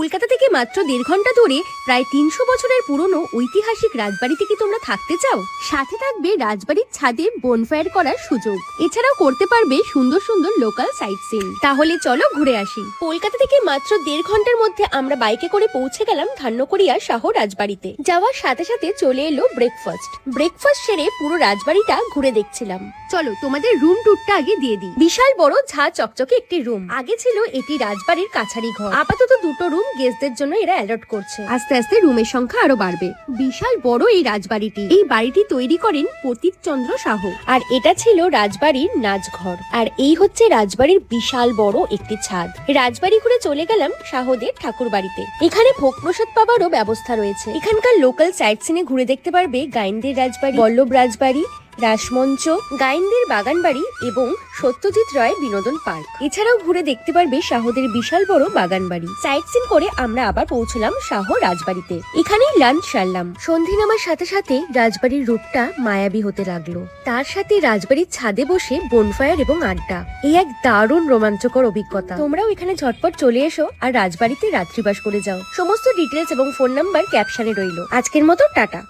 কলকাতা থেকে মাত্র 1.5 ঘন্টা দূরে প্রায় 300 বছরের পুরনো ঐতিহাসিক রাজবাড়িতে কি তোমরা থাকতে চাও? সাথে থাকবে রাজবাড়ির ছাদে বনফায়ার করার সুযোগ, এছাড়াও করতে পারবে সুন্দর সুন্দর লোকাল সাইট সিন। তাহলে চলো ঘুরে আসি। কলকাতা থেকে মাত্র 1.5 ঘন্টার মধ্যে আমরা বাইকে করে পৌঁছে গেলাম ধান্যকড়িয়া শাহ রাজবাড়িতে। যাওয়ার সাথে সাথে চলে এলো ব্রেকফাস্ট সেরে পুরো রাজবাড়িটা ঘুরে দেখছিলাম। চলো তোমাদের রুম ট্যুরটা আগে দিয়ে দিই। বিশাল বড় ঝা চকচকে একটি রুম। আগে ছিল এটি রাজবাড়ির কাছারি ঘর, আপাতত 2টো রুম গেস্টদের জন্য এরা অ্যালট করছে। আস্তে আস্তে রুমের সংখ্যা আরো বাড়বে। বিশাল বড় এই রাজবাড়িটি। এই বাড়িটি তৈরি করেন প্রতীক চন্দ্র শাহ, আর এটা ছিল রাজবাড়ির নাচঘর। আর এই হচ্ছে রাজবাড়ির বিশাল বড় একটি ছাদ। রাজবাড়ি ঘুরে চলে গেলাম শাহদের ঠাকুর বাড়িতে। এখানে ভোগ প্রসাদ পাওয়ারও ব্যবস্থা রয়েছে। এখানকার লোকাল সাইট সিনে ঘুরে দেখতে পারবে গাইনদের রাজবাড়ি, বল্লভ রাজবাড়ি, রাসমঞ্চ, গাইনদের বাগান বাড়ি এবং সত্যজিৎ রায় বিনোদন পার্ক। এছাড়াও ঘুরে দেখতে পারবে শাহদের বিশাল বড় বাগান বাড়ি। সাইট সিন করে আমরা আবার পৌঁছলাম শাহ রাজবাড়িতে। এখানেই লাঞ্চ সারলাম। সন্ধে নামার সাথে সাথে রাজবাড়ির রূপটা মায়াবী হতে লাগলো। তার সাথে রাজবাড়ির ছাদে বসে বনফায়ার এবং আড্ডা, এই এক দারুণ রোমাঞ্চকর অভিজ্ঞতা। তোমরাও এখানে ঝটপট চলে এসো আর রাজবাড়িতে রাত্রিবাস করে যাও। সমস্ত ডিটেলস এবং ফোন নাম্বার ক্যাপশনে রইল। আজকের মতো টাটা।